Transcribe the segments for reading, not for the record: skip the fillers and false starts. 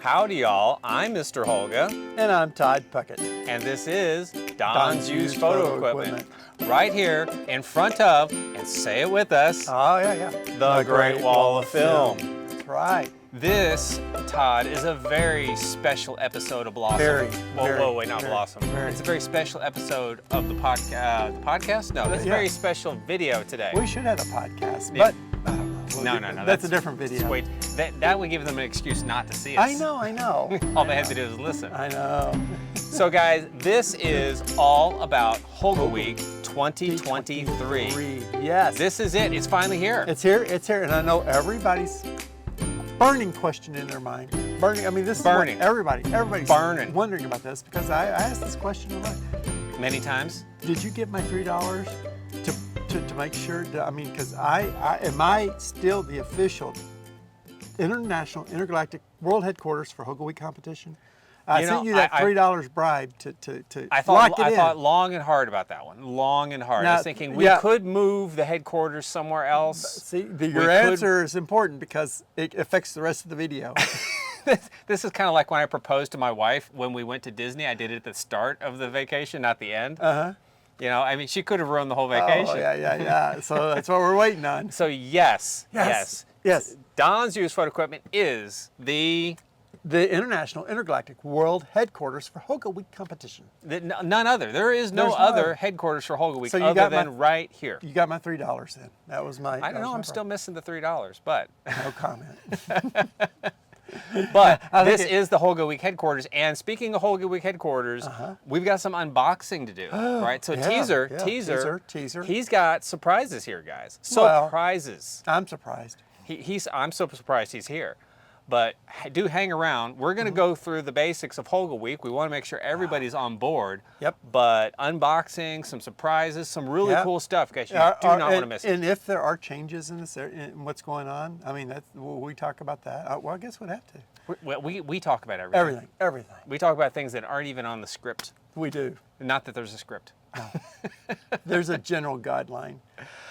Howdy, y'all. I'm Mr. Holga. And I'm Todd Puckett. And this is Don's Used Photo Equipment. Right here in front of, and say it with us, Oh, yeah. the Great Wall of Film. That's right. This, Todd, is a very special episode of Blossom. Wait, not Blossom. It's a very special episode of the podcast. The podcast? No, it's a very special video today. We should have a podcast, but I don't know. No. That's a different video. Wait, that would give them an excuse not to see us. I know. All they have to do is listen. I know. So guys, this is all about Holga Week 2023. Yes. This is it. It's finally here. It's here. And I know everybody's burning question in their mind. Burning. I mean, this Burning. is what everybody's Burning. wondering about this because I asked this question a lot. Many times. Did you get my $3 to make sure? Because am I still the official international intergalactic world headquarters for Holga Week competition? I sent you that $3 bribe to lock it in. I thought long and hard about that one. Long and hard. Now, I was thinking we could move the headquarters somewhere else. See, your answer is important because it affects the rest of the video. This is kind of like when I proposed to my wife when we went to Disney. I did it at the start of the vacation, not the end. Uh-huh. You know, I mean, she could have ruined the whole vacation. Oh, yeah. So that's what we're waiting on. So yes. Don's Used Photo Equipment is the International Intergalactic World Headquarters for Holga Week competition. None other. There is no other headquarters for Holga Week other than right here. You got my $3 then. That was my. I don't know. I'm still missing the $3, but no comment. But this is the Holga Week headquarters. And speaking of Holga Week headquarters, we've got some unboxing to do, right? So teaser. He's got surprises here, guys. Surprises. I'm surprised. I'm so surprised he's here. But do hang around. We're going to go through the basics of Holga Week. We want to make sure everybody's on board. Yep. But unboxing, some surprises, some really cool stuff, guys. You do not want to miss it. And if there are changes in this area, in what's going on, I mean, will we talk about that? Well, I guess we'd have to. We talk about everything. Everything. We talk about things that aren't even on the script. We do. Not that there's a script. No. There's a general guideline.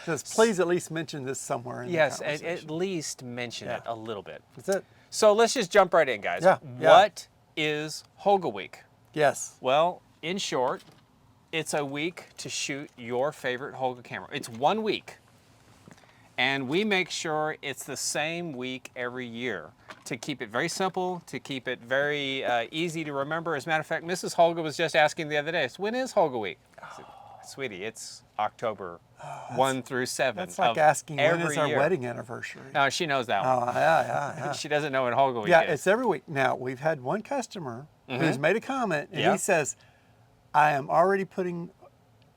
Says, please at least mention this somewhere in the conversation. Yes, at least mention it a little bit. That's it. So let's just jump right in, guys. Yeah. What is Holga Week? Yes. Well, in short, it's a week to shoot your favorite Holga camera. It's 1 week. And we make sure it's the same week every year to keep it very simple, to keep it very easy to remember. As a matter of fact, Mrs. Holga was just asking the other day, when is Holga Week? I said, sweetie, it's October 1 through 7. That's like asking when is our wedding anniversary. No, she knows that one. Oh, yeah. She doesn't know when Holga Week is. Yeah, it's every week. Now, we've had one customer who's made a comment, and he says, I am already putting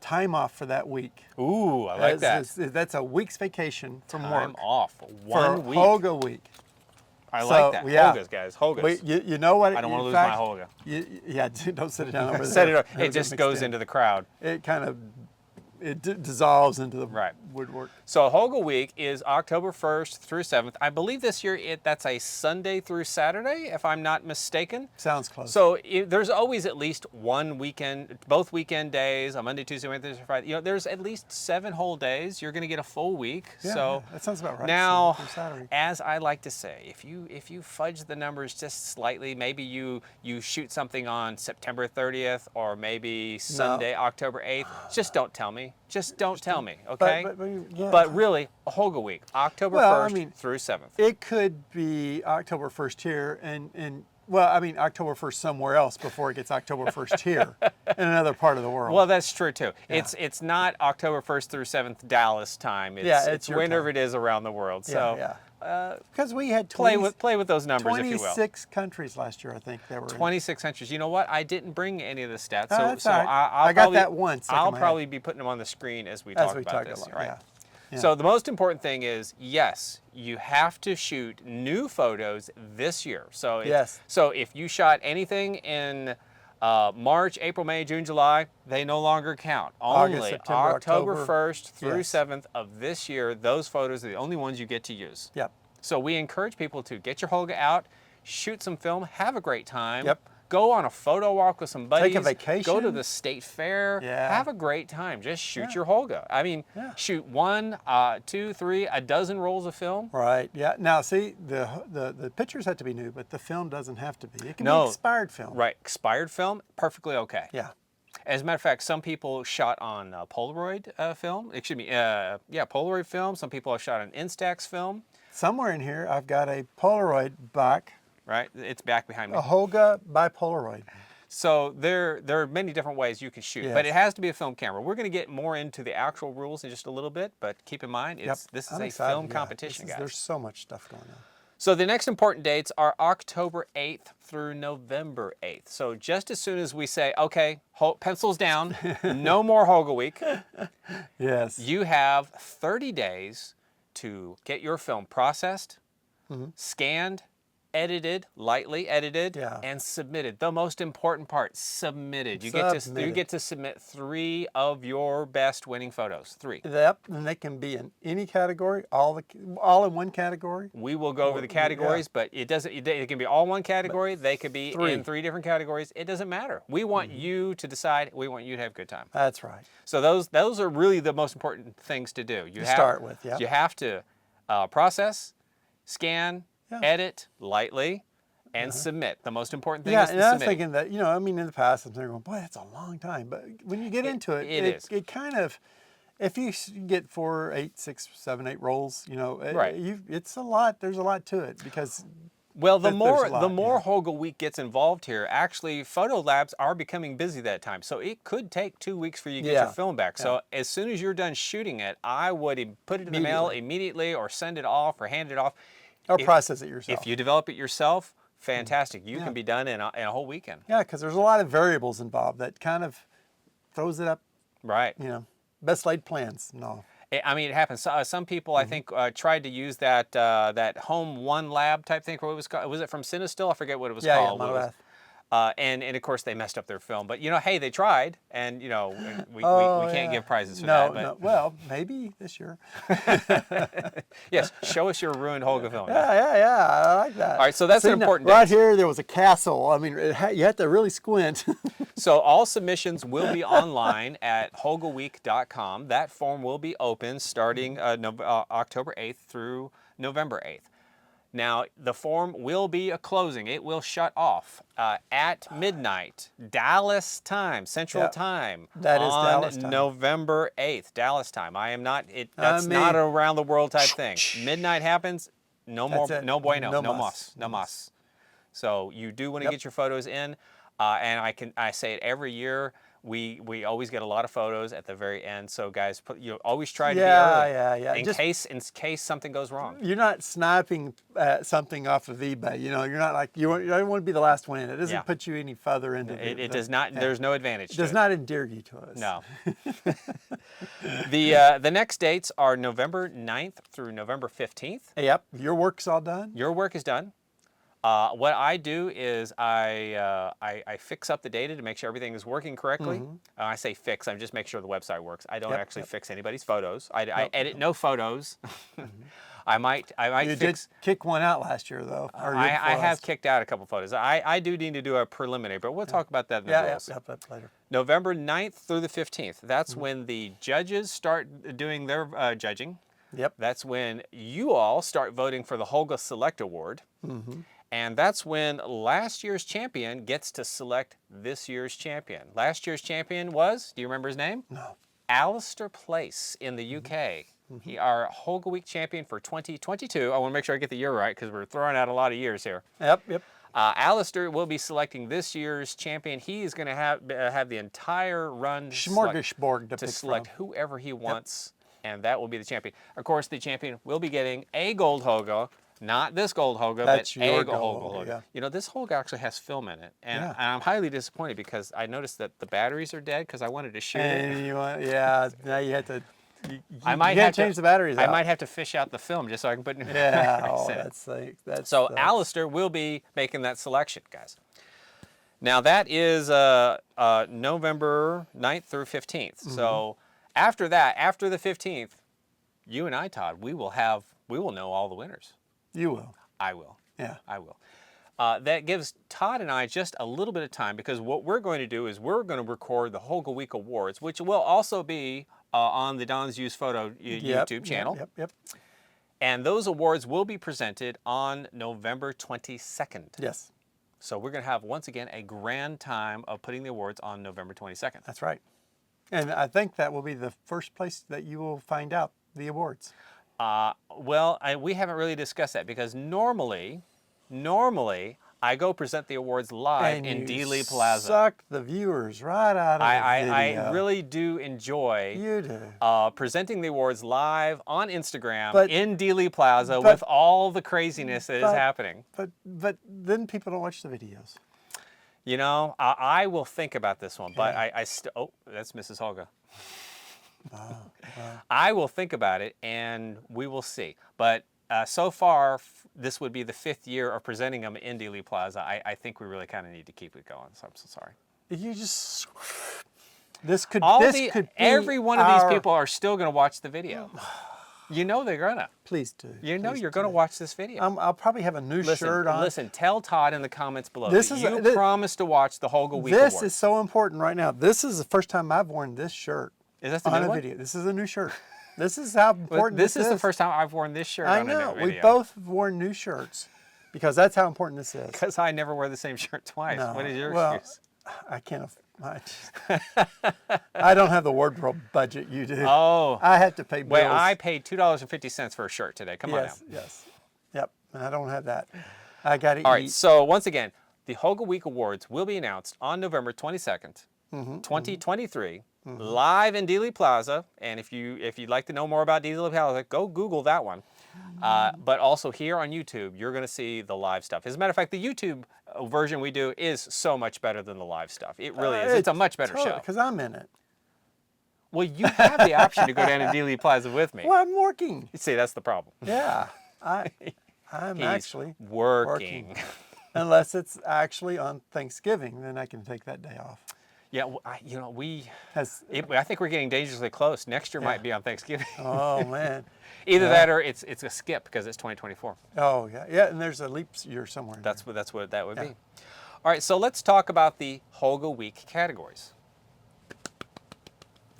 time off for that week. Ooh, I like that. That's a week's vacation from work. Time off. 1 week. Holga Week. I like that. Yeah. Holgas, guys. Holgas. You know what? I don't want to lose my Holga. Don't set it down over there. Set it up. It just goes into the crowd. It kind of dissolves into the woodwork. So Holga Week is October 1st through 7th. I believe this year that's a Sunday through Saturday, if I'm not mistaken. Sounds close. So there's always at least one weekend, both weekend days, on Monday, Tuesday, Wednesday, Thursday, Friday. You know, there's at least 7 whole days. You're going to get a full week. Yeah, that sounds about right. Now, as I like to say, if you fudge the numbers just slightly, maybe you shoot something on September 30th or maybe Sunday, October 8th, just don't tell me. Just don't tell me, okay? But really, Holga Week, October 1st through 7th. It could be October 1st here October 1st somewhere else before it gets October 1st here in another part of the world. Well, that's true too. Yeah. It's not October 1st through 7th Dallas time. It's whenever it is around the world. So because we had play with those numbers, if you will. 26 countries last year, I think there were. 26 countries. You know what? I didn't bring any of the stats, so I got that once. I'll probably be putting them on the screen as we talk about this, right? Yeah. So the most important thing is, yes, you have to shoot new photos this year. So so if you shot anything in March, April, May, June, July, they no longer count. Only August, September, October 1st through 7th of this year, those photos are the only ones you get to use. Yep. So we encourage people to get your Holga out, shoot some film, have a great time. Yep. go on a photo walk with some buddies. Take a vacation. Go to the state fair. Yeah. Have a great time. Just shoot your Holga. I mean, shoot 1, 2, 3, a dozen rolls of film. Right. Yeah. Now, see, the pictures have to be new, but the film doesn't have to be. It can No. be expired film. Right. Expired film, perfectly okay. Yeah. As a matter of fact, some people shot on Polaroid film. Excuse me. Polaroid film. Some people have shot on Instax film. Somewhere in here, I've got a Polaroid back. Right. It's back behind me. A Holga by Polaroid. So there are many different ways you can shoot, but it has to be a film camera. We're going to get more into the actual rules in just a little bit, but keep in mind, this is a film competition, guys. There's so much stuff going on. So the next important dates are October 8th through November 8th. So just as soon as we say, okay, pencils down, no more Holga Week, Yes. you have 30 days to get your film processed, scanned, edited, lightly edited, and submitted. The most important part, submitted. You get to submit 3 of your best winning photos. 3. Yep, and they can be in any category, all in one category. We will go over the categories, but it can be all one category. They could be in 3 different categories. It doesn't matter. We want you to decide. We want you to have a good time. That's right. So those are really the most important things to do. You start with, yeah. You have to process, scan, edit lightly, and submit. The most important thing is and the I was submitting. thinking that, I mean, in the past, I'm thinking, boy, that's a long time. But when you get into it, it kind of, if you get 4, 8, 6, 7, 8 rolls, it's a lot. There's a lot to it because. Well, the more Holga Week gets involved here, actually, photo labs are becoming busy that time. So it could take 2 weeks for you to get your film back. So as soon as you're done shooting it, I would put it in the mail immediately, or send it off, or hand it off. Or process it yourself. If you develop it yourself, fantastic. You can be done in a whole weekend. Yeah, because there's a lot of variables involved that kind of throws it up. Right. Best laid plans. No. I mean, it happens. Some people, I think, tried to use that Home One Lab type thing. What was called? Was it from Cinestill? I forget what it was called. Yeah, and of course they messed up their film. But hey, they tried, and we can't give prizes for that. But. No. Well, maybe this year. Yes, show us your ruined Holga film. Yeah. I like that. All right, so that's an important. Right here, there was a castle. I mean, you have to really squint. So all submissions will be online at holgaweek.com. That form will be open starting October 8th through November 8th. Now, the form will be a closing. It will shut off at midnight, Dallas time, Central Time. That is Dallas time. November 8th, Dallas time. I am not, that's not a around the world type thing. Midnight happens, no bueno, no mas. So you do want to get your photos in, and I say it every year. We always get a lot of photos at the very end. So guys, always try to be early. Yeah. In case something goes wrong. You're not sniping something off of eBay. You're not like you don't want to be the last one in. It doesn't put you any further into it does not. There's no advantage. It does not endear you to us. No. The next dates are November 9th through November 15th. Yep. Your work's all done. Your work is done. What I do is I fix up the data to make sure everything is working correctly. I say fix, I just make sure the website works. I don't actually fix anybody's photos. I edit no photos. I might you fix. Did kick one out last year though. I have kicked out a couple photos. I do need to do a preliminary, but we'll talk about that in the rules. Yeah, later. November 9th through the 15th. That's when the judges start doing their judging. Yep. That's when you all start voting for the Holga Select Award. And that's when last year's champion gets to select this year's champion. Last year's champion was, do you remember his name? No. Alistair Place in the UK. He our Holga Week champion for 2022. I want to make sure I get the year right because we're throwing out a lot of years here. Yep. Alistair will be selecting this year's champion. He is going to have the entire run smorgasbord to select whoever he wants, and that will be the champion. Of course, the champion will be getting a gold Holga. Not this gold Holga, but a gold Holga. Yeah. This Holga actually has film in it, and I'm highly disappointed because I noticed that the batteries are dead because I wanted to shoot it. Now you have to. I might have to change the batteries out. I might have to fish out the film just so I can put new batteries in. So Alistair will be making that selection, guys. Now that is November 9th through 15th. So after that, after the 15th, you and I, Todd, we will know all the winners. You will. I will. Yeah. I will. that gives Todd and I just a little bit of time, because what we're going to do is we're going to record the Holga Week Awards, which will also be on the Don's Used Photo YouTube channel. Yep. And those awards will be presented on November 22nd. Yes. So we're going to have, once again, a grand time of putting the awards on November 22nd. That's right. And I think that will be the first place that you will find out the awards. Well, we haven't really discussed that, because normally I go present the awards live in Dealey Plaza. Suck the viewers right out of the video. I really do enjoy presenting the awards live on Instagram in Dealey Plaza with all the craziness that is happening. But then people don't watch the videos. You know, I will think about this one, but oh, that's Mrs. Holga. I will think about it, and we will see. But so far, this would be the 5th year of presenting them in Dealey Plaza. I think we really kind of need to keep it going, so I'm so sorry. You just... This could be every one of these people are still going to watch the video. You know they're going to. Please do. You know you're going to watch this video. I'll probably have a new shirt on. Listen, tell Todd in the comments below that you promised to watch the Holga Week This Awards. is so important right now. This is the first time I've worn this shirt. Is that the on new a one? video. This is a new shirt. This is how important this is. The first time I've worn this shirt on a new video. We both have worn new shirts because that's how important this is. Because I never wear the same shirt twice. No. What is your excuse? I can't. I don't have the wardrobe budget you do. Oh. I have to pay bills. Wait, I paid $2.50 for a shirt today. Come on now. Yes. Yep. And I don't have that. I got to eat. All right. So once again, the Holga Week Awards will be announced on November 22nd, 2023. Live in Dealey Plaza, and if you'd like to know more about Dealey Plaza, go Google that one. But also here on YouTube, you're going to see the live stuff. As a matter of fact, the YouTube version we do is so much better than the live stuff. It really is. It's a much better show. Because I'm in it. Well, you have the option to go down to Dealey Plaza with me. Well, I'm working. You see, that's the problem. Yeah, I'm actually working. Unless it's actually on Thanksgiving, then I can take that day off. Yeah, I think we're getting dangerously close. Next year might be on Thanksgiving. Oh man! Either that or it's a skip because it's 2024. Oh yeah, and there's a leap year somewhere. That's what that would be. All right, so let's talk about the Holga Week categories.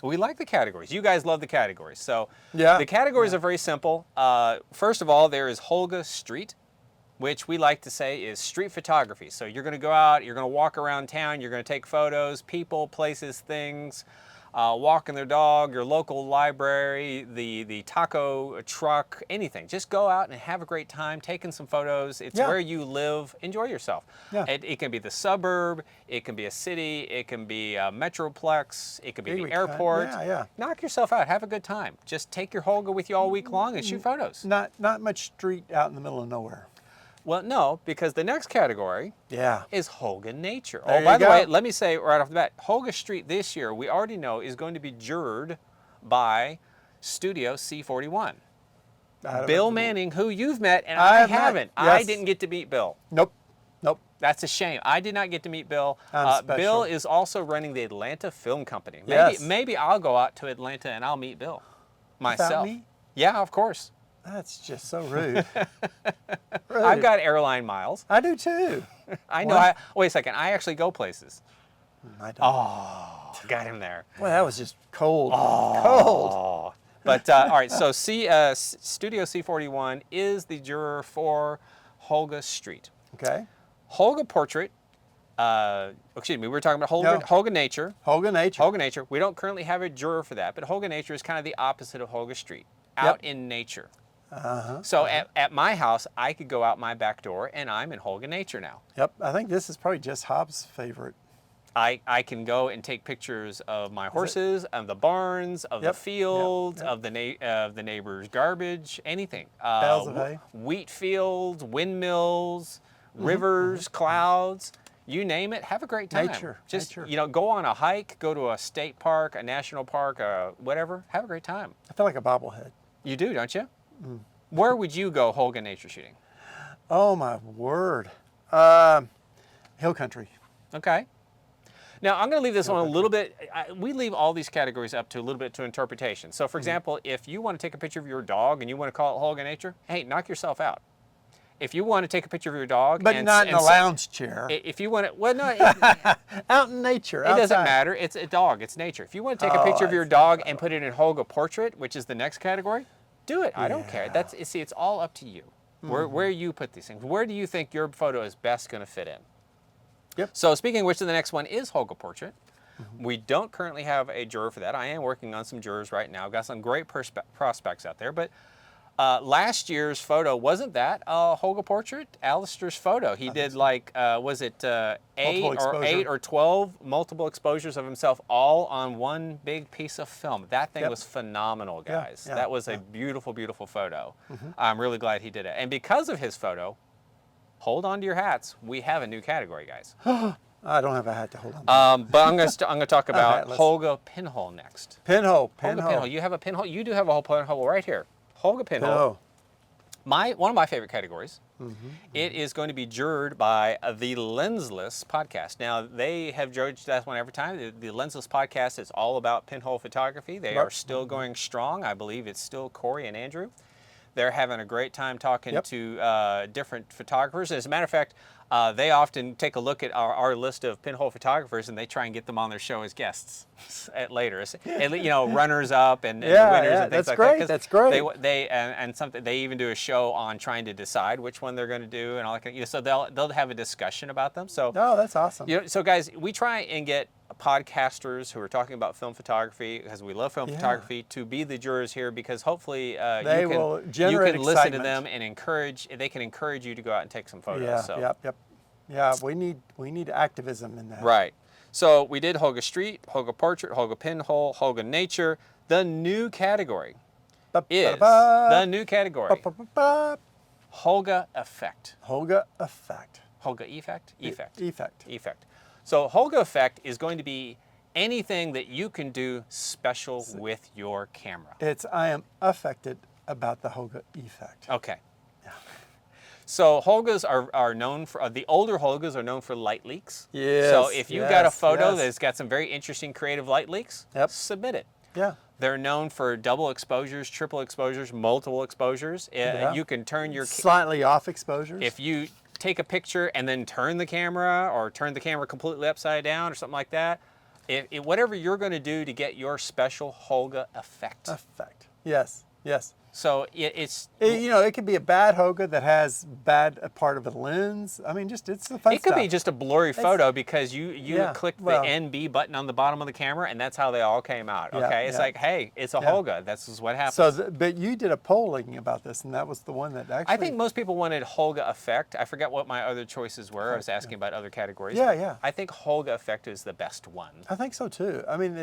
We like the categories. You guys love the categories. So the categories are very simple. First of all, there is Holga Street, which we like to say is street photography. So you're going to go out, you're going to walk around town, you're going to take photos, people, places, things, walking their dog, your local library, the taco truck, anything. Just go out and have a great time taking some photos. It's where you live. Enjoy yourself. Yeah. It can be the suburb, it can be a city, it can be a metroplex, it can be the airport. Knock yourself out. Have a good time. Just take your Holga with you all week long and shoot photos. Not much street out in the middle of nowhere. Well, no, because the next category is Holga Nature. By the way, let me say right off the bat, Holga Street this year, we already know, is going to be juried by Studio C41. Bill Manning, who you've met, and I haven't. Yes. I didn't get to meet Bill. Nope. That's a shame. I did not get to meet Bill. Bill is also running the Atlanta Film Company. Maybe I'll go out to Atlanta and I'll meet Bill myself. Without me? Yeah, of course. That's just so rude. I've got airline miles. I do too. I know. Wait a second. I actually go places. I don't. Oh, got him there. Well, that was just cold. Cold. But all right. So Studio C41 is the juror for Holga Street. Okay. Holga Portrait. Excuse me. We were talking about Holga Nature. Holga Nature. Holga Nature. We don't currently have a juror for that, but Holga Nature is kind of the opposite of Holga Street. Out in nature. So at my house, I could go out my back door, and I'm in Holga Nature now. Yep, I think this is probably Jess Hobbs' favorite. I can go and take pictures of my horses, of the barns, of the fields, of the neighbor's garbage, anything. Bales of hay. Wheat fields, windmills, rivers, clouds. You name it. Have a great time. Just go on a hike, go to a state park, a national park, whatever. Have a great time. I feel like a bobblehead. You do, don't you? Where would you go Holga nature shooting? Oh my word. Hill country. Okay. Now I'm going to leave this one a little bit. We leave all these categories up to a little bit to interpretation. So for example, if you want to take a picture of your dog and you want to call it Holga nature, hey, knock yourself out. if you want to take a picture of your dog, But and, not in and a lounge chair. If you want to, well, no, Out in nature. it doesn't outside. matter. It's a dog. It's nature. If you want to take a picture of your dog and put it in Holga Portrait, which is the next category, do it. I don't care. See, it's all up to you. Where you put these things. Where do you think your photo is best going to fit in? Yep. So speaking of which, the next one is Holga Portrait. We don't currently have a juror for that. I am working on some jurors right now. Got some great prospects out there. But last year's photo wasn't that Holga Portrait. Alistair's photo. He did like was it 8 or 12 multiple exposures of himself, all on one big piece of film. That thing was phenomenal, guys. That was a beautiful, beautiful photo. I'm really glad he did it. And because of his photo, hold on to your hats. We have a new category, guys. I don't have a hat to hold on to. But I'm gonna talk about Holga Pinhole next. Pinhole. Holga Pinhole. You have a pinhole. You do have a whole pinhole right here. Holga Pinhole. One of my favorite categories. It is going to be judged by the Lensless podcast. Now, they have judged that one every time. The Lensless podcast is all about pinhole photography. They are still going strong. I believe it's still Corey and Andrew. They're having a great time talking to different photographers. As a matter of fact, they often take a look at our list of pinhole photographers, and they try and get them on their show as guests later. Runners up and winners and things like that. That's great. They even do a show on trying to decide which one they're going to do and all that kind of, so they'll have a discussion about them. So that's awesome. So guys, we try and get podcasters who are talking about film photography, because we love film photography, to be the jurors here, because hopefully you can listen to them and they can encourage you to go out and take some photos. Yeah, we need activism in that. Right. So we did Holga Street, Holga Portrait, Holga Pinhole, Holga Nature. The new category is Holga Effect. Holga Effect. Holga Effect? Effect. So Holga Effect is going to be anything that you can do special with your camera. I am affected about the Holga Effect. Okay. So Holgas are known for, the older Holgas are known for light leaks. Yes. So if you've got a photo that's got some very interesting creative light leaks, submit it. Yeah. They're known for double exposures, triple exposures, multiple exposures. You can turn your... Slightly off exposures. If you take a picture and then turn the camera, or turn the camera completely upside down or something like that, whatever you're going to do to get your special Holga effect. Yes. So it could be a bad Holga that has a part of a lens. I mean, it's the fun stuff. It could be just a blurry photo because you clicked the NB button on the bottom of the camera, and that's how they all came out. Okay, it's like, hey, it's a Holga. This is what happens. So, but you did a polling about this, and that was the one that actually. I think most people wanted Holga effect. I forget what my other choices were. I was asking about other categories. Yeah. I think Holga effect is the best one. I think so too. I mean,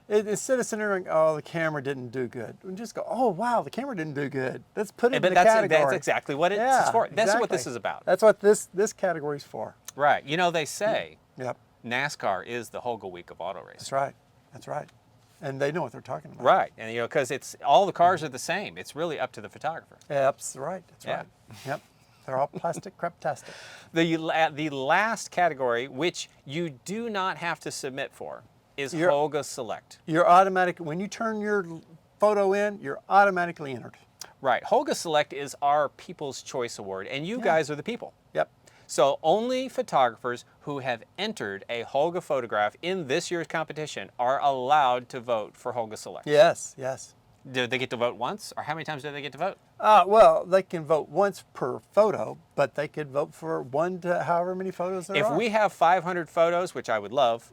instead of sitting there going, oh, the camera didn't do good, we just go, oh, wow, the camera didn't do good. Let's put it in the category. That's exactly what it's for. That's what this is about. That's what this category is for. Right. They say Yep. NASCAR is the Holga week of auto racing. That's right. And they know what they're talking about. Right. And, because all the cars are the same. It's really up to the photographer. That's right. Yep. They're all plastic craptastic. The last category, which you do not have to submit for, is Holga Select. You're automatic. When you turn your photo in, you're automatically entered. Right. Holga Select is our People's Choice Award, and you guys are the people. Yep. So only photographers who have entered a Holga photograph in this year's competition are allowed to vote for Holga Select. Yes. Do they get to vote once, or how many times do they get to vote? Well, they can vote once per photo, but they could vote for one to however many photos there are. If we have 500 photos, which I would love,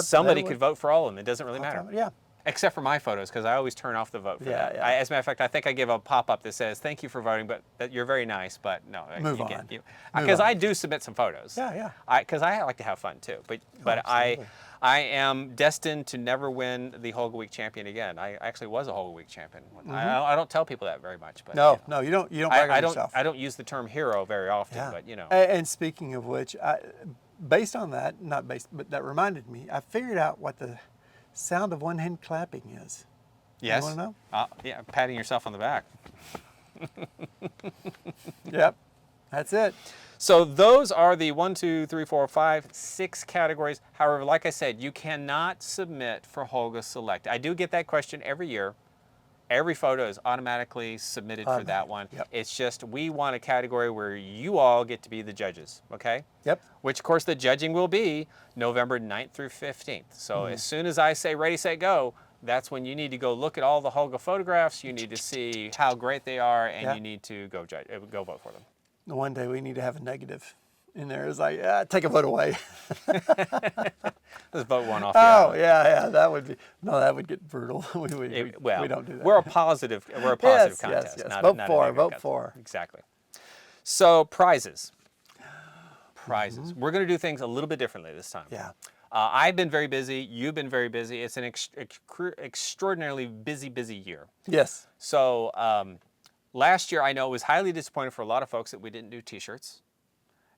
somebody could vote for all of them. It doesn't really matter. Yeah. Except for my photos, because I always turn off the vote for that. Yeah. As a matter of fact, I think I give a pop-up that says, thank you for voting, but you're very nice, but no. Move on. Because I do submit some photos. Yeah. Because I like to have fun, too. But I am destined to never win the Holga Week champion again. I actually was a Holga Week champion. I don't tell people that very much. But No, you don't brag on yourself. I don't use the term hero very often, but And speaking of which, based on that, but that reminded me, I figured out what the sound of one hand clapping is. Yes. You want to know? Yeah, patting yourself on the back. Yep, that's it. So those are the 1, 2, 3, 4, 5, 6 categories. However, like I said, you cannot submit for Holga Select. I do get that question every year. Every photo is automatically submitted for that one. Yep. It's just we want a category where you all get to be the judges, okay? Yep. Which, of course, the judging will be November 9th through 15th. So as soon as I say ready, set, go, that's when you need to go look at all the Holga photographs. You need to see how great they are, and you need to go vote for them. One day we need to have a negative in there. It's like, take a vote away. Let's vote one off. Oh, yeah, that would be, no, that would get brutal. we don't do that. We're a positive contest. Yes. Not Vote a for, negative vote contest. for. Exactly. So prizes. We're going to do things a little bit differently this time. Yeah. I've been very busy. You've been very busy. It's an extraordinarily busy year. Yes. So last year, I know it was highly disappointing for a lot of folks that we didn't do T-shirts.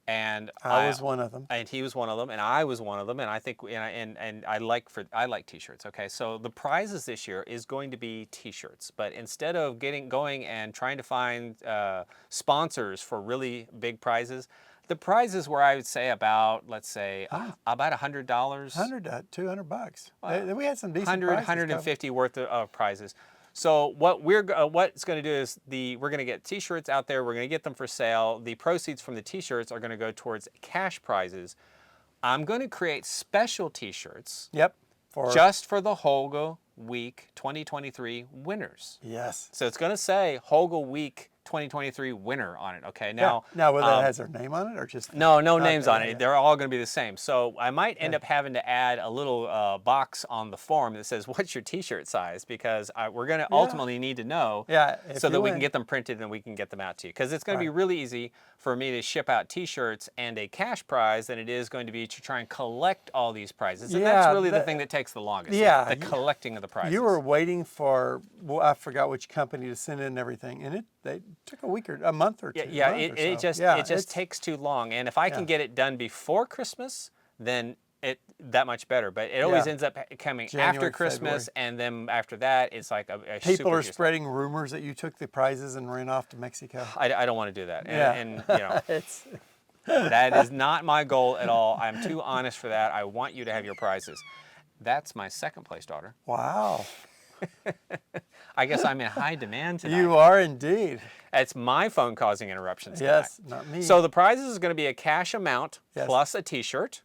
And I was one of them. And he was one of them, and I was one of them, and I think, I like T-shirts. Okay, so the prizes this year is going to be T-shirts, but instead of going and trying to find sponsors for really big prizes, the prizes were, I would say, about, let's say, about $100. $100 to $200. We had some decent 100, prizes 150 worth of prizes. So what's going to do is we're going to get T-shirts out there. We're going to get them for sale. The proceeds from the T-shirts are going to go towards cash prizes. I'm going to create special T-shirts. Yep. Just for the Holga Week 2023 winners. Yes. So it's going to say Holga Week 2023 winner on it. Okay. Now whether it has their name on it or just no names on it. Yeah. They're all going to be the same. So I might end up having to add a little box on the form that says, "What's your T-shirt size?" Because we're going to ultimately need to know. So that we can get them printed and we can get them out to you. Because it's going to be really easy for me to ship out T-shirts and a cash prize than it is going to be to try and collect all these prizes. And that's really the thing that takes the longest. Yeah. The collecting of the prizes. You were waiting for, I forgot which company to send in everything, and they took a month or two. It just takes too long. And if I can get it done before Christmas, then that much better. But it always ends up coming January, after Christmas, February. And then after that, it's like a people super are spreading rumors that you took the prizes and ran off to Mexico. I don't want to do that. And you know, that is not my goal at all. I'm too honest for that. I want you to have your prizes. That's my second place, daughter. Wow. I guess I'm in high demand tonight. You are indeed. It's my phone causing interruptions tonight. Yes, not me. So the prizes is going to be a cash amount plus a T-shirt.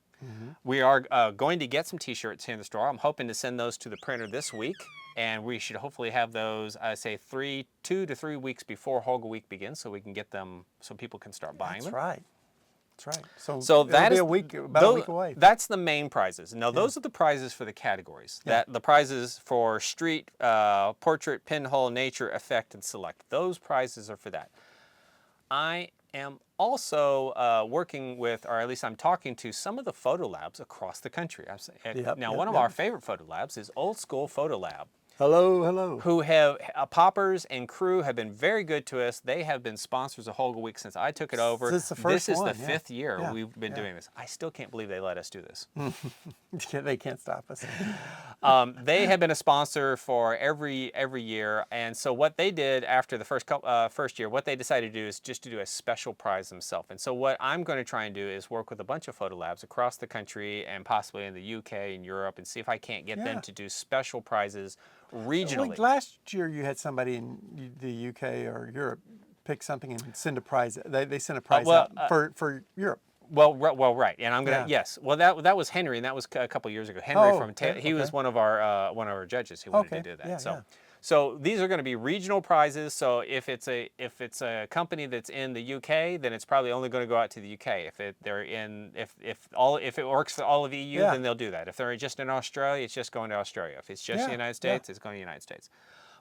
We are going to get some T-shirts here in the store. I'm hoping to send those to the printer this week, and we should hopefully have those, I say, 2 to 3 weeks before Holga Week begins, so we can get them so people can start buying them. That's right. That's right. So that is a week away. That's the main prizes. Now those are the prizes for the categories. The prizes for street, portrait, pinhole, nature, effect, and select. Those prizes are for that. I am also working with, or at least I'm talking to some of the photo labs across the country. One of our favorite photo labs is Old School Photo Lab. Hello. Who have, Poppers and crew have been very good to us. They have been sponsors of Holga Week since I took it over. This is the fifth year we've been doing this. I still can't believe they let us do this. They can't stop us. They have been a sponsor for every year, and so what they did after the first year, what they decided to do is just to do a special prize themselves. And so what I'm going to try and do is work with a bunch of photo labs across the country and possibly in the UK and Europe and see if I can't get them to do special prizes regionally. Like last year, you had somebody in the UK or Europe pick something and send a prize. They sent a prize out for Europe. Well, right, and I'm gonna Well, that was Henry, and that was a couple years ago. Henry he was one of our judges who wanted to do that. So these are going to be regional prizes. So if it's a company that's in the UK, then it's probably only going to go out to the UK. If it works for all of EU, then they'll do that. If they're just in Australia, it's just going to Australia. If it's just the United States, it's going to the United States.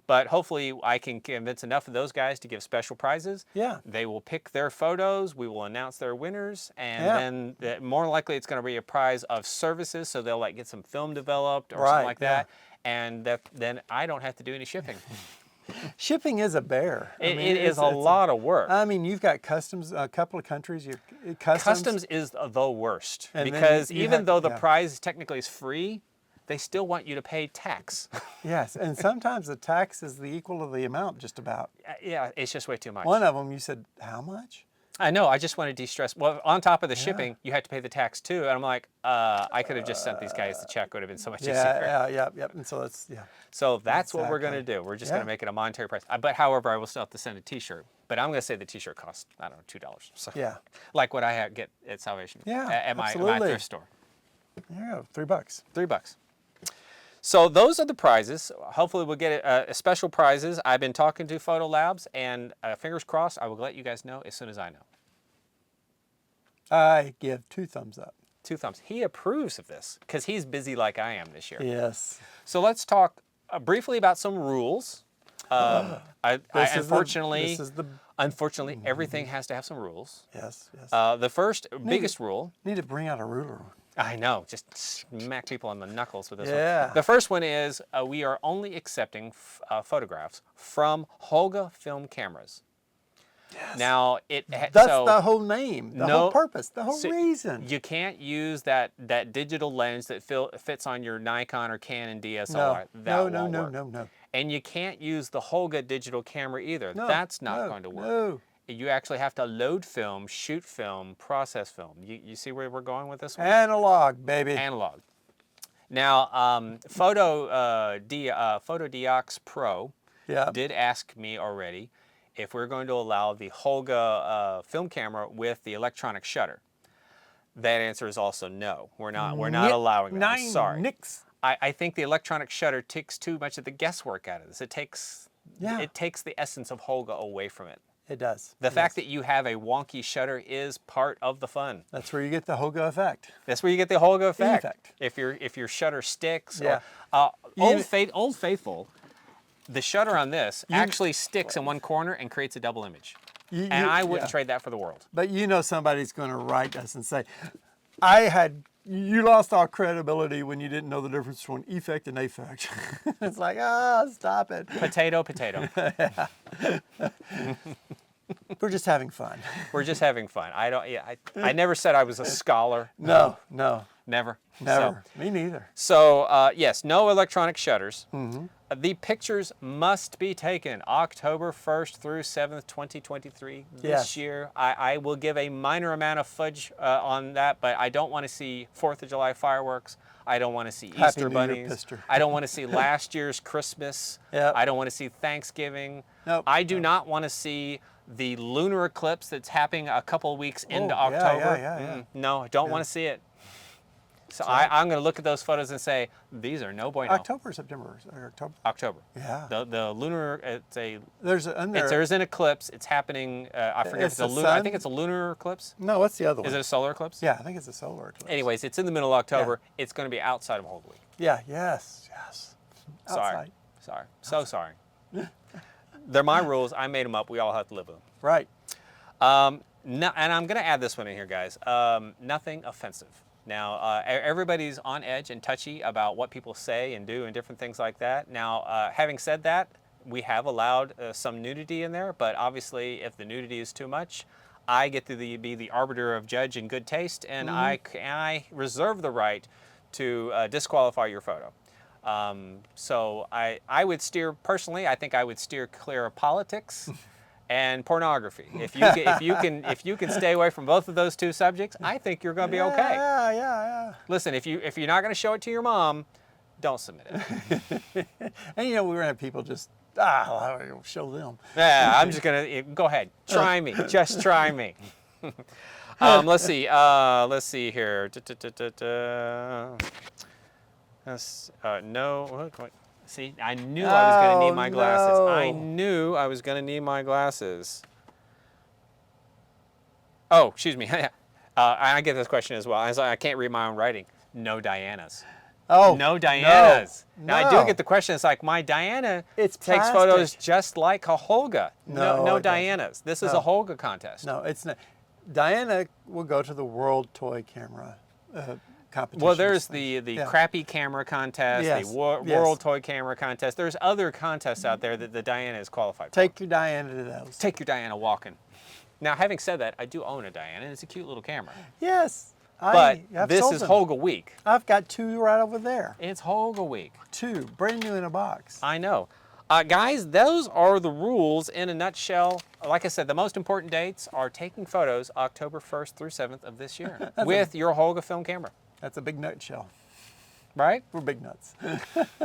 But hopefully I can convince enough of those guys to give special prizes. They will pick their photos. We will announce their winners. And then more likely it's going to be a prize of services. So they'll get some film developed or something like that. And then I don't have to do any shipping. Shipping is a bear. It is a lot of work. I mean, you've got customs, a couple of countries. Customs is the worst. Because even though the prize technically is free, they still want you to pay tax. Yes, and sometimes the tax is the equal of the amount, just about. Yeah, it's just way too much. One of them, you said, how much? I know. I just want to de-stress. Well, on top of the shipping, you have to pay the tax too. And I'm like, I could have just sent these guys the check. It would have been so much easier. Yeah. And so it's So that's what we're going to do. We're just going to make it a monetary price. But however, I will still have to send a T-shirt. But I'm going to say the T-shirt costs, I don't know, $2. So like what I get at Salvation. At my thrift store. Yeah, $3. $3. So those are the prizes. Hopefully we'll get special prizes. I've been talking to Photo Labs, and fingers crossed, I will let you guys know as soon as I know. I give 2 thumbs up. 2 thumbs. He approves of this because he's busy like I am this year. Yes. So let's talk briefly about some rules. Unfortunately, everything has to have some rules. Yes. The first biggest rule. Need to bring out a ruler. I know, just smack people on the knuckles with this one. Yeah. The first one is we are only accepting photographs from Holga film cameras. Yes. Now, that's the whole name, the whole purpose, the whole reason. You can't use that digital lens that fits on your Nikon or Canon DSLR. No. And you can't use the Holga digital camera either. That's not going to work. No. You actually have to load film, shoot film, process film. You see where we're going with this one? Analog, baby. Analog. Now, PhotoDiox Pro did ask me already if we're going to allow the Holga film camera with the electronic shutter. That answer is also no. We're not allowing that. I'm sorry. Nix. I think the electronic shutter takes too much of the guesswork out of this. It takes the essence of Holga away from it. It does. The fact that you have a wonky shutter is part of the fun. That's where you get the Holga effect. That's where you get the Holga effect. If your shutter sticks. Yeah. Old Faithful, the shutter on this actually sticks in one corner and creates a double image. And I wouldn't trade that for the world. But you know somebody's going to write us and say, you lost all credibility when you didn't know the difference between effect and affect. It's like, stop it. Potato. We're just having fun. We're just having fun. I never said I was a scholar. No. Never. Never. Me neither. So, yes, no electronic shutters. The pictures must be taken October 1st through 7th, 2023. This year, I will give a minor amount of fudge on that, but I don't want to see 4th of July fireworks. I don't want to see Easter bunnies. I don't want to see last year's Christmas. I don't want to see Thanksgiving. Nope. I do not want to see the lunar eclipse that's happening a couple weeks into October. No, I don't want to see it. So I'm going to look at those photos and say, these are no bueno. October, September, or October? October. Yeah. The lunar, there's an eclipse. It's happening, I forget if it's a lunar, I think it's a lunar eclipse. No, what's the other one? Is it a solar eclipse? Yeah, I think it's a solar eclipse. Anyways, it's in the middle of October. It's going to be outside of Holga Week. Yeah, yes. Outside. Sorry. They're my rules. I made them up. We all have to live with them. Right. And I'm going to add this one in here, guys. Nothing offensive. Now, everybody's on edge and touchy about what people say and do and different things like that. Now, having said that, we have allowed some nudity in there, but obviously if the nudity is too much, I get to be the arbiter of judge in good taste, and I reserve the right to disqualify your photo. So I would steer, personally, I think I would steer clear of politics and pornography. If you can stay away from both of those two subjects, I think you're going to be okay. Yeah. Listen, if you're not going to show it to your mom, don't submit it. And we're going to have people just I'll show them. Yeah, I'm just going to go ahead. Try me. Just try me. Let's see. Let's see here. No. See, I knew I was going to need my glasses. No. I knew I was going to need my glasses. Oh, excuse me. I get this question as well. I can't read my own writing. No Dianas. Oh, no Dianas. No. Now, I do get the question. It's like, my Diana takes plastic. photos just like a Holga. No it Dianas. This is a Holga contest. No, it's not. Diana will go to the World Toy Camera competition. Well, there's the crappy camera contest, the World Toy Camera contest. There's other contests out there that the Diana is qualified for. Take your Diana to those. Take your Diana walking. Now, having said that, I do own a Diana, and it's a cute little camera. Yes. But this is Holga Week. I've got 2 right over there. It's Holga Week. 2, brand new in a box. I know. Guys, those are the rules in a nutshell like I said, the most important dates are taking photos October 1st through 7th of this year with your Holga film camera. That's a big nutshell. Right? We're big nuts.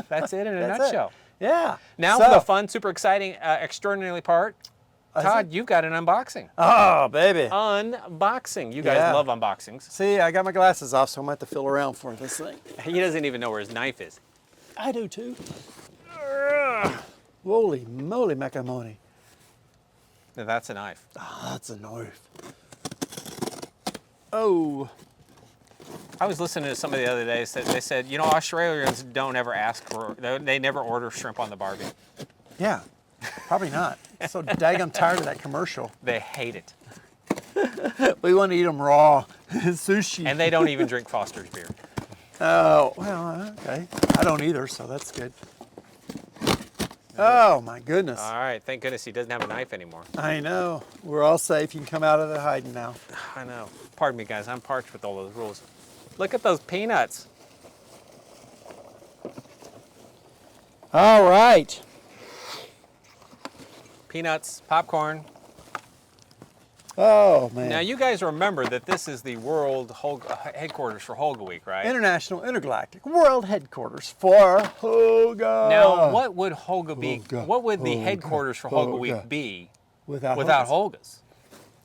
That's it in a That's nutshell. it. Yeah. Now So- for the fun, super exciting, extraordinary part. Todd, you've got an unboxing. Oh, baby. Unboxing. You guys Yeah. love unboxings. See, I got my glasses off, so I'm going to have to feel around for this thing. He doesn't even know where his knife is. I do too. Holy moly macaroni. Now that's a knife. Oh, that's a knife. Oh. I was listening to somebody the other day. They said, you know, Australians don't ever ask for, they never order shrimp on the Barbie. Yeah, probably not. So daggum tired of that commercial. They hate it. We want to eat them raw. Sushi. And they don't even drink Foster's beer. Oh, well, okay. I don't either, so that's good. Oh, my goodness. All right, thank goodness he doesn't have a knife anymore. I know. We're all safe. You can come out of the hiding now. I know. Pardon me, guys. I'm parched with all those rules. Look at those peanuts. All right. Peanuts, popcorn. Oh, man. Now, you guys remember that this is the world headquarters for Holga Week, right? International Intergalactic World Headquarters for Holga. Now, what would Holga be? Holga, What would the Holga, headquarters for Holga Holga. Week be Without without Holgas? Holgas?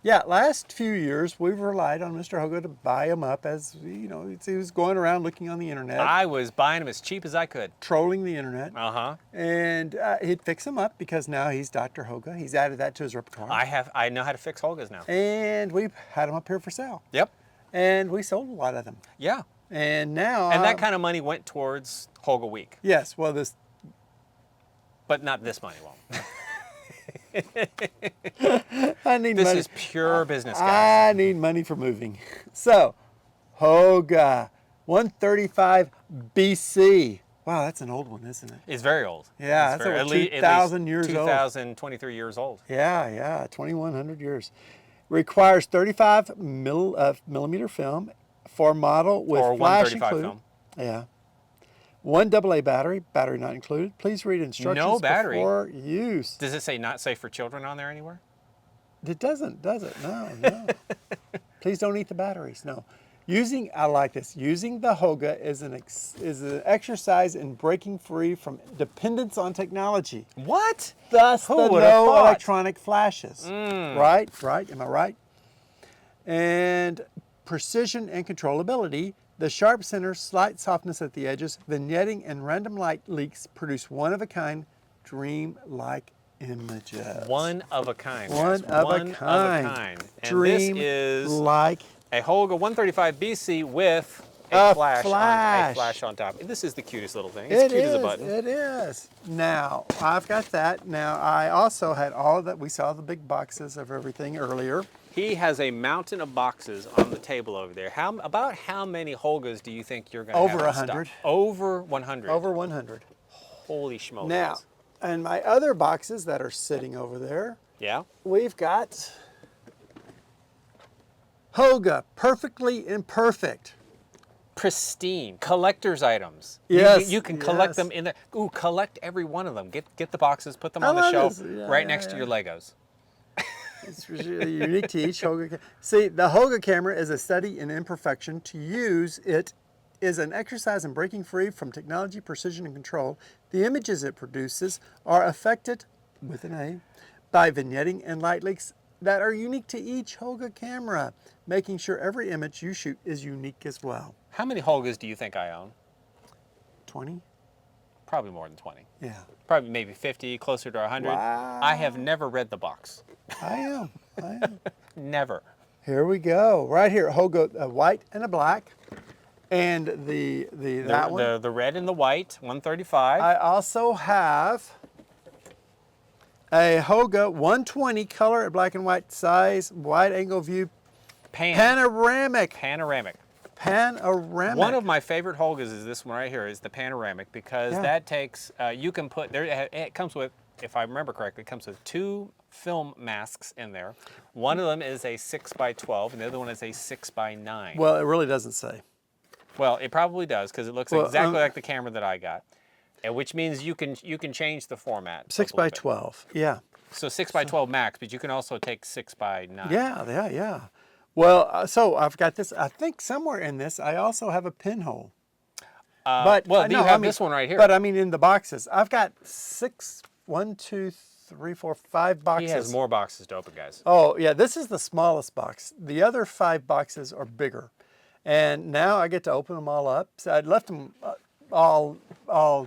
Yeah, last few years we've relied on Mr. Holga to buy them up as, you know, he was going around looking on the internet, I was buying them as cheap as I could. trolling the internet, Uh-huh. and he'd fix them up because now he's Dr. Holga. He's added that to his repertoire. I know how to fix Holgas now. And we've had them up here for sale. Yep. And we sold a lot of them. Yeah. And now... And that kind of money went towards Holga Week, Yes, well, this... but not this money won't. I need This money. is pure business, guys. I need money for moving. So, Holga, 135 BC. Wow, that's an old one, isn't it? It's very old. Yeah, It's that's over at least 2,000 years old. 2,023 years old. Yeah, 2,100 years. Requires 35 millimeter film for model with Or flash 135 included. film. Yeah. 1 AA battery not included. Please read instructions No battery. before use. Does it say not safe for children on there anywhere? It doesn't, does it? No. Please don't eat the batteries. No. I like this. Using the Holga is an exercise in breaking free from dependence on technology. What? Thus, Who the would have no thought? electronic flashes. Right? Am I right? And precision and controllability. The sharp center, slight softness at the edges, vignetting, and random light leaks produce one-of-a-kind, dream-like images. One of a kind. One guys. of One a kind. And this is Dream-like. a Holga 135 BC with a flash. flash on top. This is the cutest little thing. It's cute as a button. It is. Now, I've got that. Now, I also had all of that. We saw the big boxes of everything earlier. He has a mountain of boxes on the table over there. About how many Holgas do you think you're going to have? Over in stock? 100. Over 100. Over 100. Holy schmoes. Now, and my other boxes that are sitting over there, Yeah? we've got Holga, perfectly imperfect. Pristine. Collector's items. Yes, You can collect yes. them in there. Ooh, collect every one of them. Get the boxes, put them I on the love shelf this. Yeah, right yeah, next to yeah. your Legos. It's really unique to each Holga. See, the Holga camera is a study in imperfection. To use it is an exercise in breaking free from technology, precision, and control. The images it produces are affected, with an A, by vignetting and light leaks that are unique to each Holga camera, making sure every image you shoot is unique as well. How many Holgas do you think I own? 20? Probably more than 20. Yeah. Probably maybe 50, closer to 100. Wow. I have never read the box. I am. Never. Here we go. Right here, Holga, a white and a black. And that one. The red and the white, 135. I also have a Holga 120 color at black and white size, wide angle view, panoramic. Panoramic. Panoramic. One of my favorite Holgas is this one right here, is the panoramic, because Yeah. that takes, you can put, it comes with, if I remember correctly, it comes with 2 film masks in there. One of them is a 6x12 and the other one is a 6x9. Well, it really doesn't say. Well, it probably does, because it looks Well, exactly like the camera that I got, and which means you can change the format. a 6 little by bit. 12. Yeah. So 6x12 max, but you can also take 6x9. Yeah. Well, so I've got this. I think somewhere in this, I also have a pinhole. But well, you no, have this one right here. But I mean, in the boxes, I've got 1, 2, 3, 4, 5 boxes. He has more boxes to open, guys. Oh yeah, this is the smallest box. The other 5 boxes are bigger, and now I get to open them all up. So I'd left them all Are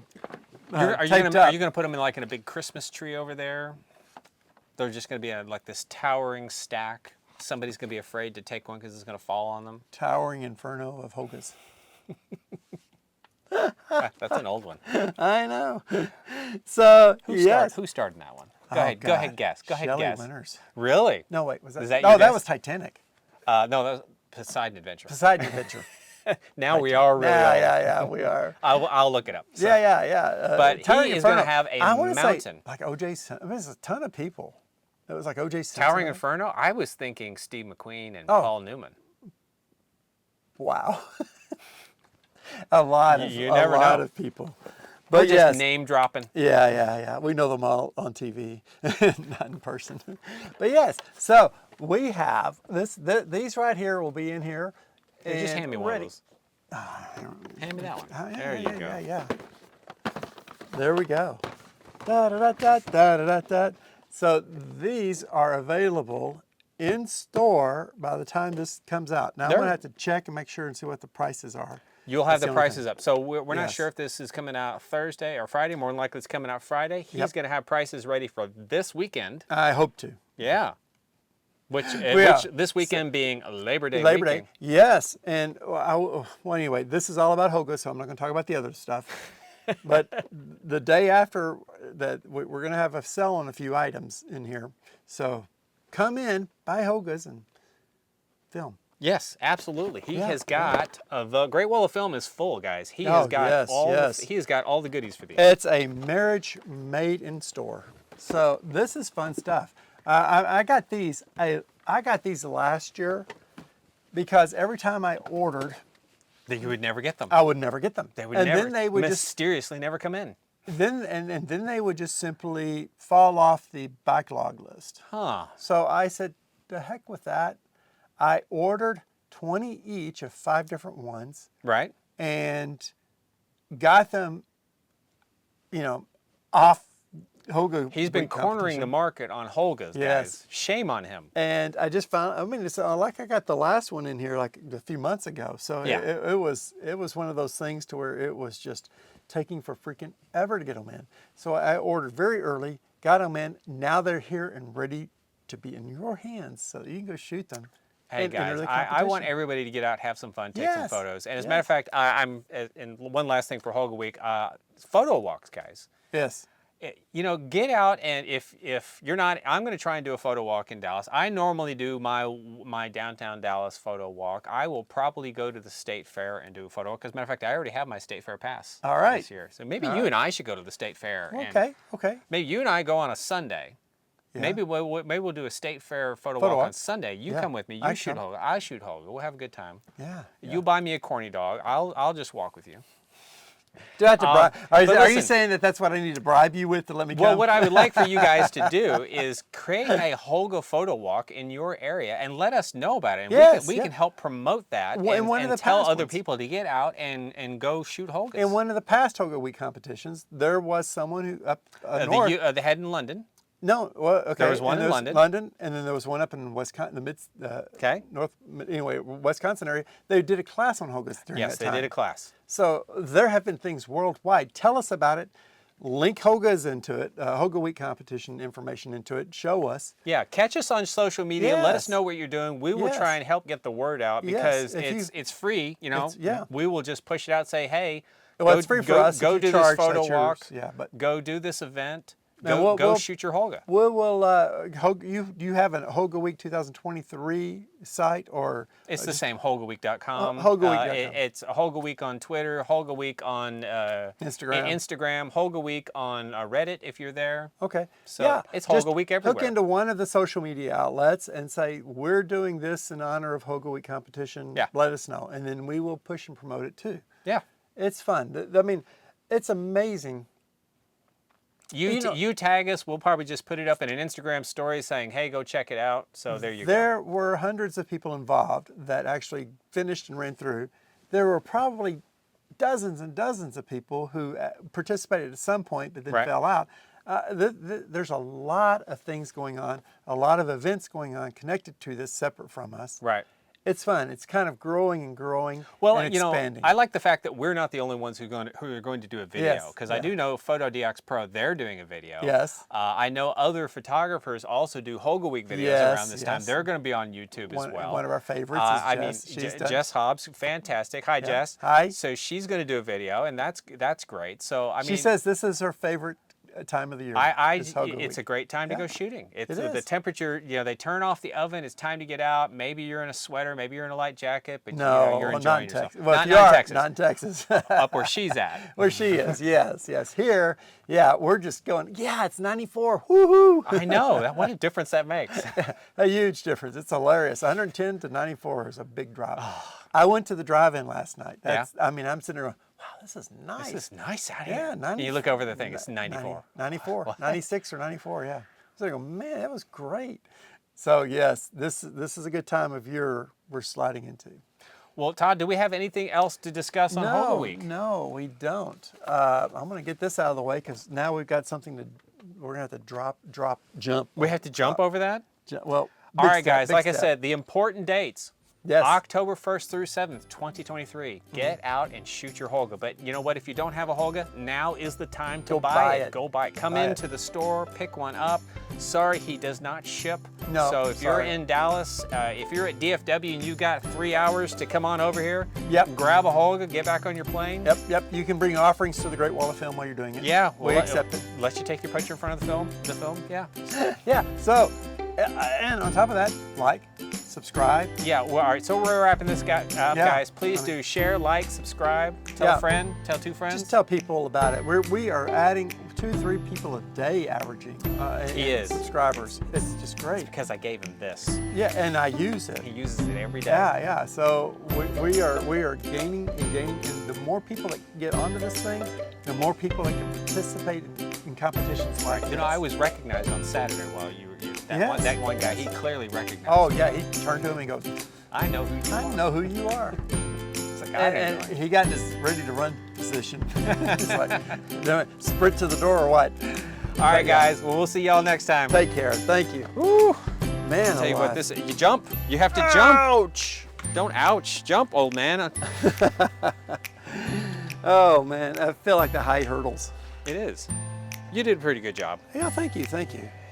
you taped gonna up. put them in a big Christmas tree over there? They're just gonna be like this towering stack. Somebody's gonna be afraid to take one because it's gonna fall on them. Towering inferno of Holgas. That's an old one. I know. So Who starred in that one? Go ahead. God. Go ahead. Guess. Go ahead. Shelley Guess. Winters. Really? No, wait. Was that? Is that no, your that guess? was Titanic. No, that was Poseidon Adventure. Poseidon Adventure. Now we are really. Yeah, we are. I'll look it up. So. Yeah. But Towering he is Inferno, going to have a I wanna mountain. say, like O.J. Simpson. There's a ton of people. It was like O.J. Simpson. Towering Inferno? I was thinking Steve McQueen and Oh. Paul Newman. Wow. a lot of people. We're But just name dropping. Yeah. We know them all on TV, not in person. But yes, so we have these right here will be in here. Hey, just hand me one ready. of those. Hand me that one. There you go. Yeah. There we go. Da. So these are available in store by the time this comes out. Now I'm going to have to check and make sure and see what the prices are. You'll have That's the only prices thing. up. So we're not Yes. sure if this is coming out Thursday or Friday. More than likely it's coming out Friday. He's Yep. going to have prices ready for this weekend. I hope to. Yeah. Which Yeah. this weekend being Labor Day Labor weekend. Day, yes. And well, anyway, this is all about Holga, so I'm not going to talk about the other stuff. But the day after that, we're going to have a sale on a few items in here. So come in, buy Holgas, and film. Yes, absolutely. He Yeah, has got the Great Wall of Film is full, guys. He Oh, has got yes. he has got all the goodies for these. It's a marriage made in store. So this is fun stuff. I got these. I got these last year because every time I ordered, That you would never get them. I would never get them. They would and never then they would mysteriously never come in. and then they would just simply fall off the backlog list. Huh. So I said, the heck with that. I ordered 20 each of 5 different ones Right? and got them, off Holga. He's been week cornering the competition. market on Holgas, Yes. guys. Shame on him. And I just found, it's like I got the last one in here like a few months ago. So Yeah. it was one of those things to where it was just taking for freaking ever to get them in. So I ordered very early, got them in. Now they're here and ready to be in your hands so that you can go shoot them. Hey and enter guys, the I want competition. everybody to get out, have some fun, take some Yes, photos. And as a yes. matter of fact, and one last thing for Holga Week, photo walks, guys. Yes. Get out, and if you're not, I'm going to try and do a photo walk in Dallas. I normally do my downtown Dallas photo walk. I will probably go to the State Fair and do a photo walk. Because matter of fact, I already have my State Fair pass All right. this year. So maybe you and I should go to the State Fair. And Okay. maybe you and I go on a Sunday. Yeah. Maybe we'll do a State Fair photo Photo walk walk. on Sunday. You Yeah, come with me. You I shoot come. Holga. I shoot Holga. We'll have a good time. Yeah. You buy me a corny dog. I'll just walk with you. Do I have to bribe? Are you listen. saying that that's what I need to bribe you with to let me come? Well, what I would like for you guys to do is create a Holga photo walk in your area and let us know about it. And Yes, we yeah. can help promote that Well, in and, one of and the tell past other ones. people to get out and go shoot Holgas. In one of the past Holga Week competitions, there was someone who up north. the head in London. No, well, okay. There was one and in there London. and then there was one up in Wisconsin, the mid, Okay. Wisconsin area. They did a class on Holgas during Yes, that time. they did a class. So there have been things worldwide. Tell us about it. Link Holgas into it, Holga Week competition information into it. Show us. Yeah, catch us on social media. Let us Yes. know what you're doing. We will Yes. try and help get the word out because If it's free. yeah. We will just push it out. Say, hey, Well, it's free for us. If Go you do charge, this photo that's yours. walk. Yeah, but go do this event. Now, Go shoot your Holga. do you have a Holga Week 2023 site or? It's the same, HolgaWeek.com. HolgaWeek.com. It's Holga Week on Twitter, Holga Week on Instagram. Holga Week on Reddit if you're there. Okay. So yeah, it's just Holga Week everywhere. Hook into one of the social media outlets and say, we're doing this in honor of Holga Week competition. Yeah. Let us know. And then we will push and promote it too. Yeah. It's fun. I mean, it's amazing. You tag us. We'll probably just put it up in an Instagram story saying, "Hey, go check it out." So there you go. There were hundreds of people involved that actually finished and ran through. There were probably dozens and dozens of people who participated at some point but then fell out. There's a lot of things going on, a lot of events going on connected to this separate from us. Right. It's fun. It's kind of growing and growing well, and expanding. I like the fact that we're not the only ones who are going to do a video, because Yes, I do know PhotoDX Pro, they're doing a video. Yes. I know other photographers also do Holga Week videos Yes, around this time. yes. They're going to be on YouTube as well. One of our favorites is Jess. Jess Hobbs, fantastic. Hi, Jess. Hi. So she's going to do a video, and that's great. So I mean, She says this is her favorite time of the year. it's Week. a great time to go shooting. It's It the is. temperature. They turn off the oven. It's time to get out. Maybe you're in a sweater. Maybe you're in a light jacket. But No, you're well, enjoying not in yourself. Texas. Well, not, if you not in are, Texas. not in Texas. Up where she's at. Where she is, yes. Here, yeah, we're just going, yeah, it's 94, woohoo! I know. What a difference that makes. A huge difference. It's hilarious. 110 to 94 is a big drop. I went to the drive-in last night. I mean, I'm sitting there going, wow, this is nice. This is nice out here. Yeah, 90, And you look over the thing, it's 94. 94, 96 or 94, yeah. So I go, man, that was great. So yes, this is a good time of year we're sliding into. Well, Todd, do we have anything else to discuss on Holga Week? No, we don't. I'm going to get this out of the way because now we've got something we're going to have to jump. We have to jump over that? Well, all right, guys, like I said, the important dates. Yes. October 1st through 7th, 2023. Get out and shoot your Holga. But you know what? If you don't have a Holga, now is the time to buy it. Go buy it. Come into the store, pick one up. Sorry, he does not ship. No, so if you're in Dallas, if you're at DFW and you got 3 hours to come on over here, grab a Holga, get back on your plane. Yep. You can bring offerings to the Great Wall of Film while you're doing it. Yeah. We accept it. Let you take your picture in front of the film. Yeah. Yeah. So, and on top of that, like, subscribe. Yeah, well, all right, so we're wrapping this up, guys. Please do share, like, subscribe, tell a friend, tell 2 friends. Just tell people about it. We are adding 2-3 people a day averaging subscribers. It's just great. Because I gave him this. Yeah, and I use it. He uses it every day. Yeah. So we are gaining and gaining, and the more people that get onto this thing, the more people that can participate in competitions like this. I was recognized on Saturday while you were here. That one guy, he clearly recognized. Oh yeah, he turned to him and goes, I know who you are. I know who you are. It's like, and he got in his ready to run position. He's like, sprint to the door or what? All right, guys. Well, we'll see y'all next time. Take care. Thank you. Woo. Man, I'll tell you what, you jump. You have to jump. Ouch. Don't ouch. Jump, old man. Oh man, I feel like the high hurdles. It is. You did a pretty good job. Yeah, thank you.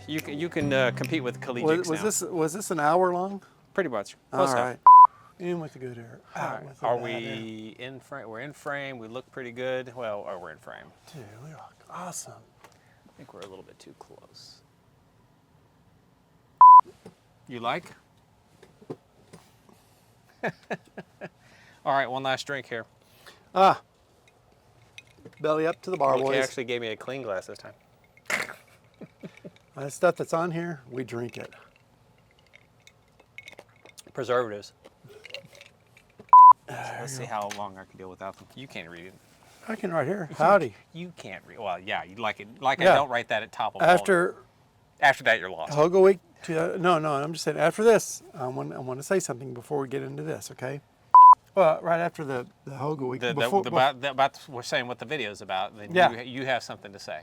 You can compete with collegiates now. Was this an hour long? Pretty much. Close All enough. right. In with the good air. Out with the Are bad we in frame? We're in frame. We look pretty good. Well, we're in frame. Dude, we look awesome. I think we're a little bit too close. You like? All right, one last drink here. Belly up to the bar, He boys. actually gave me a clean glass this time. The stuff that's on here, we drink it. Preservatives. Let's see how long I can deal without them. You can't read it. I can right here. Howdy. You can't read. Well, yeah, you like it. I Yeah. don't write that at top of After that, you're lost. Holga Week, no, I'm just saying after this, I want to say something before we get into this, okay? Well, right after the Holga Week. We're saying what the video's about. Then Yeah. you have something to say.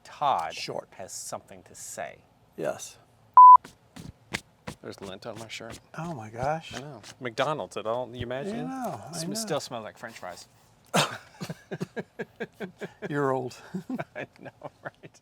Todd Short. has something to say. Yes. There's lint on my shirt. Oh my gosh. I know. McDonald's at all? You imagine? I know. Still smells like French fries. You're old. I know, right?